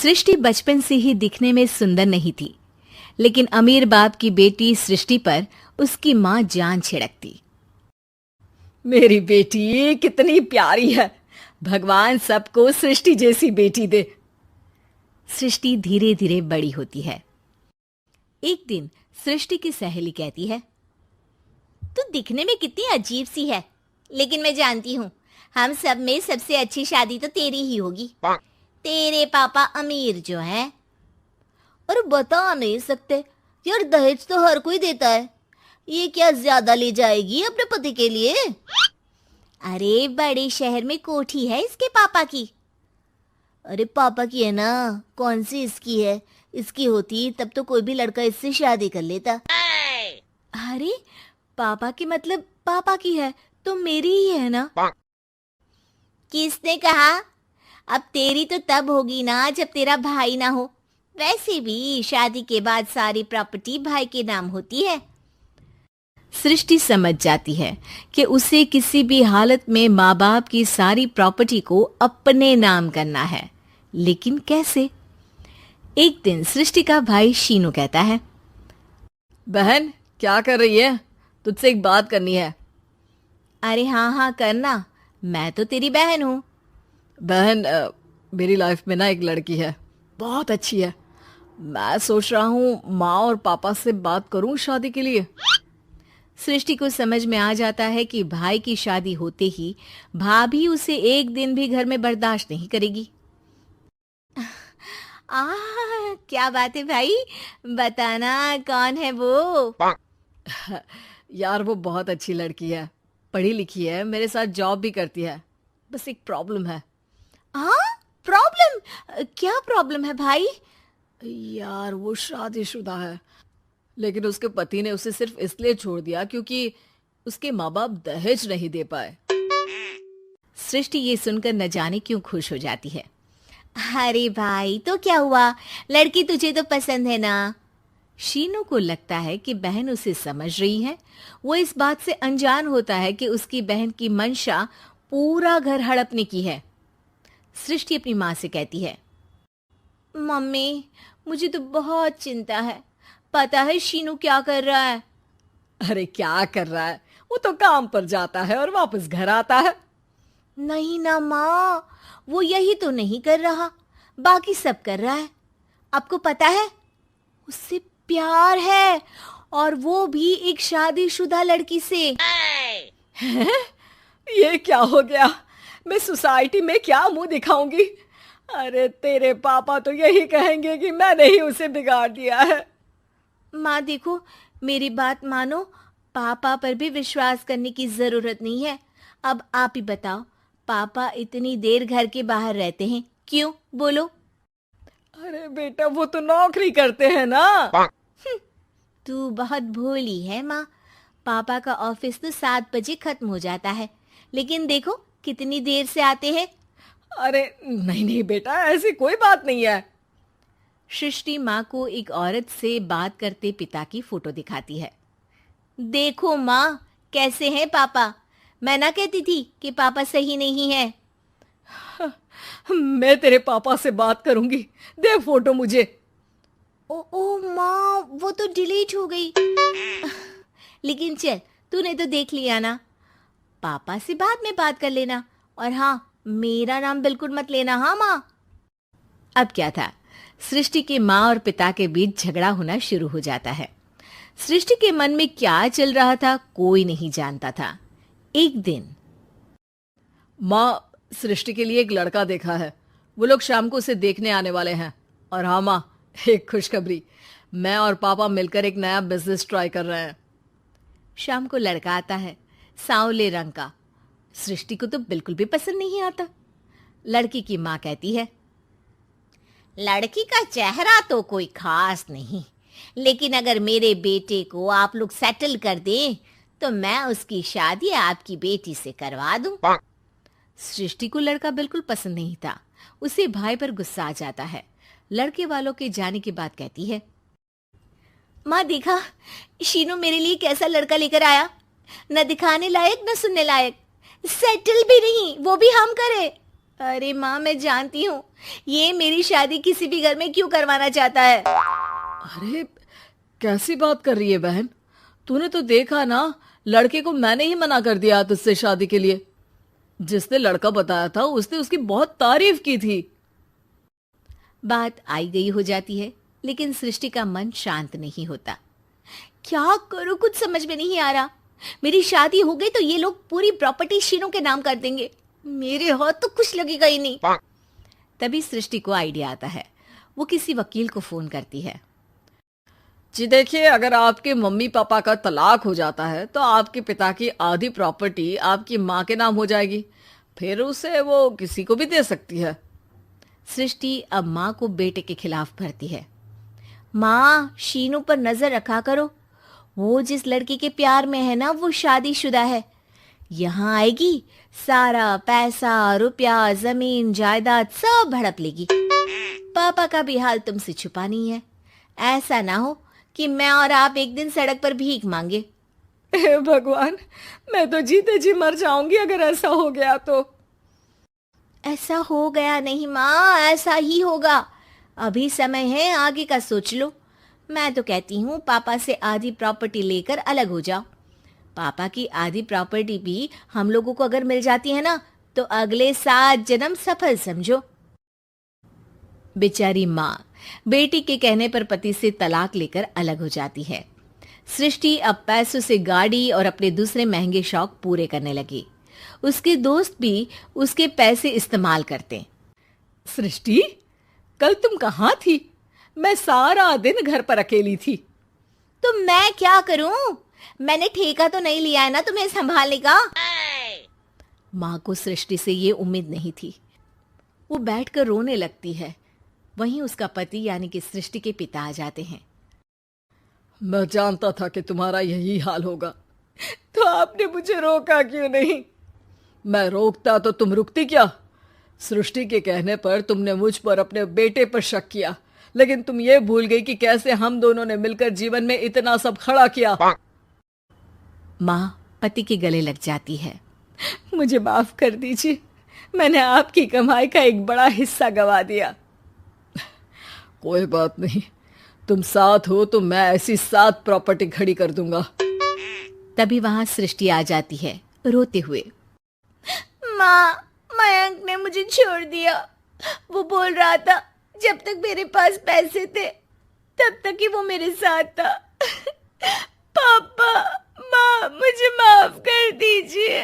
सृष्टि बचपन से ही दिखने में सुंदर नहीं थी, लेकिन अमीर बाप की बेटी सृष्टि पर उसकी माँ जान छिड़कती। मेरी बेटी कितनी प्यारी है, भगवान सबको सृष्टि जैसी बेटी दे। सृष्टि धीरे धीरे बड़ी होती है। एक दिन सृष्टि की सहेली कहती है, तू दिखने में कितनी अजीब सी है, लेकिन मैं जानती हूँ हम सब में सबसे अच्छी शादी तो तेरी ही होगी। तेरे पापा अमीर जो हैं। और बता नहीं सकते यार, दहेज तो हर कोई देता है, ये क्या ज्यादा ले जाएगी अपने पति के लिए? अरे बड़े शहर में कोठी है इसके पापा की। अरे पापा की है ना, कौन सी इसकी है? इसकी होती तब तो कोई भी लड़का इससे शादी कर लेता। अरे पापा की मतलब पापा की है तो मेरी ही है ना? किसने कहा? अब तेरी तो तब होगी ना जब तेरा भाई ना हो। वैसे भी शादी के बाद सारी प्रॉपर्टी भाई के नाम होती है। सृष्टि समझ जाती है कि उसे किसी भी हालत में माँ बाप की सारी प्रॉपर्टी को अपने नाम करना है, लेकिन कैसे? एक दिन सृष्टि का भाई शीनू कहता है, बहन क्या कर रही है? तुझसे एक बात करनी है। अरे हाँ हाँ करना, मैं तो तेरी बहन हूँ। बहन मेरी लाइफ में ना एक लड़की है, बहुत अच्छी है। मैं सोच रहा हूँ माँ और पापा से बात करूँ शादी के लिए। सृष्टि को समझ में आ जाता है कि भाई की शादी होते ही भाभी उसे एक दिन भी घर में बर्दाश्त नहीं करेगी। क्या बात है भाई, बताना कौन है वो? यार वो बहुत अच्छी लड़की है, पढ़ी लिखी है, मेरे साथ जॉब भी करती है। बस एक प्रॉब्लम है। प्रॉब्लम? क्या प्रॉब्लम है भाई? यार वो शादीशुदा है, लेकिन उसके पति ने उसे सिर्फ इसलिए छोड़ दिया क्योंकि उसके माँ बाप दहेज नहीं दे पाए। सृष्टि ये सुनकर न जाने क्यों खुश हो जाती है। अरे भाई तो क्या हुआ, लड़की तुझे तो पसंद है ना? शीनू को लगता है कि बहन उसे समझ रही है। वो इस बात से अनजान होता है कि उसकी बहन की मंशा पूरा घर हड़पने की है। सृष्टि अपनी माँ से कहती है, मम्मी मुझे तो बहुत चिंता है। पता है शीनू क्या कर रहा है? अरे क्या कर रहा है? वो तो काम पर जाता है और वापस घर आता है। नहीं ना माँ, वो यही तो नहीं कर रहा, बाकी सब कर रहा है। आपको पता है उससे प्यार है, और वो भी एक शादीशुदा लड़की से। ये क्या हो गया? मैं सोसाइटी में क्या मुंह दिखाऊंगी? अरे तेरे पापा तो यही कहेंगे कि मैंने ही उसे बिगाड़ दिया है। माँ देखो, मेरी बात मानो, पापा पर भी विश्वास करने की जरूरत नहीं है। अब आप ही बताओ, पापा इतनी देर घर के बाहर रहते हैं क्यों? बोलो। अरे बेटा वो तो नौकरी करते हैं ना। तू बहुत भोली है माँ। पापा का ऑफिस तो 7 बजे खत्म हो जाता है, लेकिन देखो कितनी देर से आते हैं। अरे नहीं नहीं बेटा, ऐसी कोई बात नहीं है। सृष्टि माँ को एक औरत से बात करते पिता की फोटो दिखाती है। देखो माँ कैसे हैं पापा। मैं ना कहती थी कि पापा सही नहीं है। मैं तेरे पापा से बात करूंगी, दे फोटो मुझे। ओ माँ, वो तो डिलीट हो गई। लेकिन चल, तूने तो देख लिया ना। पापा से बाद में बात कर लेना, और हाँ मेरा नाम बिल्कुल मत लेना। हाँ माँ। अब क्या था, सृष्टि के माँ और पिता के बीच झगड़ा होना शुरू हो जाता है। सृष्टि के मन में क्या चल रहा था कोई नहीं जानता था। एक दिन, माँ सृष्टि के लिए एक लड़का देखा है, वो लोग शाम को उसे देखने आने वाले हैं। और हाँ माँ, एक खुशखबरी, मैं और पापा मिलकर एक नया बिजनेस ट्राई कर रहे हैं। शाम को लड़का आता है, सांवले रंग का। सृष्टि को तो बिल्कुल भी पसंद नहीं आता। लड़की की माँ कहती है, लड़की का चेहरा तो कोई खास नहीं, लेकिन अगर मेरे बेटे को आप लोग सेटल कर दें तो मैं उसकी शादी आपकी बेटी से करवा दूं। सृष्टि को लड़का बिल्कुल पसंद नहीं था। उसे भाई पर गुस्सा आ जाता है। लड़के वालों के जाने के बाद कहती है, माँ देखा शीनू मेरे लिए कैसा लड़का लेकर आया, न दिखाने लायक न सुनने लायक, सेटल भी नहीं, वो भी हम करे। अरे माँ, मैं जानती हूँ ये मेरी शादी किसी भी घर में क्यों करवाना चाहता है। अरे कैसी बात कर रही है बहन? तूने तो देखा ना, लड़के को मैंने ही मना कर दिया तुझसे शादी के लिए। जिसने लड़का बताया था उसने उसकी बहुत तारीफ की थी। बात आई गई हो जाती है, लेकिन सृष्टि का मन शांत नहीं होता। क्या करूं, कुछ समझ में नहीं आ रहा। मेरी शादी हो गई तो ये लोग पूरी प्रॉपर्टी शीनू के नाम कर देंगे, मेरे हाथ तो कुछ लगेगा ही नहीं। तभी सृष्टि को आइडिया आता है। वो किसी वकील को फोन करती है। जी देखिए, अगर आपके मम्मी पापा का तलाक हो जाता है तो आपके पिता की आधी प्रॉपर्टी आपकी माँ के नाम हो जाएगी, फिर उसे वो किसी को भी दे सकती है। सृष्टि अब माँ को बेटे के खिलाफ भरती है। माँ, शीनू पर नजर रखा करो, वो जिस लड़की के प्यार में है ना वो शादीशुदा है। यहाँ आएगी, सारा पैसा रुपया जमीन जायदाद सब हड़प लेगी। पापा का भी हाल तुमसे छुपा नहीं है। ऐसा ना हो कि मैं और आप एक दिन सड़क पर भीख मांगे। हे भगवान, मैं तो जीते जी मर जाऊंगी अगर ऐसा हो गया तो। ऐसा हो गया नहीं माँ, ऐसा ही होगा। अभी समय है, आगे का सोच लो। मैं तो कहती हूँ पापा से आधी प्रॉपर्टी लेकर अलग हो जाओ। पापा की आधी प्रॉपर्टी भी हम लोगों को अगर मिल जाती है ना तो अगले 7 जन्म सफल समझो। बेचारी माँ बेटी के कहने पर पति से तलाक लेकर अलग हो जाती है। सृष्टि अब पैसों से गाड़ी और अपने दूसरे महंगे शौक पूरे करने लगी। उसके दोस्त भी उसके पैसे इस्तेमाल करते। सृष्टि, कल तुम कहाँ थी? मैं सारा दिन घर पर अकेली थी। तो मैं क्या करूं? मैंने ठेका तो नहीं लिया है ना तुम्हें संभालने का। माँ को सृष्टि से ये उम्मीद नहीं थी। वो बैठकर रोने लगती है। वहीं उसका पति यानी कि सृष्टि के पिता आ जाते हैं। मैं जानता था कि तुम्हारा यही हाल होगा, तो आपने मुझे रोका क्यों नहीं? मैं रोकता तो तुम रुकती क्या? सृष्टि के कहने पर तुमने मुझ पर अपने बेटे पर शक किया, लेकिन तुम ये भूल गई कि कैसे हम दोनों ने मिलकर जीवन में इतना सब खड़ा किया। माँ पति के गले लग जाती है। मुझे माफ कर दीजिए, मैंने आपकी कमाई का एक बड़ा हिस्सा गवा दिया। कोई बात नहीं, तुम साथ हो तो मैं ऐसी 7 प्रॉपर्टी खड़ी कर दूंगा। तभी वहां सृष्टि आ जाती है रोते हुए। माँ, मयंक ने मुझे छोड़ दिया। वो बोल रहा था जब तक मेरे पास पैसे थे तब तक ही वो मेरे साथ था। पापा, माँ, मुझे माफ कर दीजिए।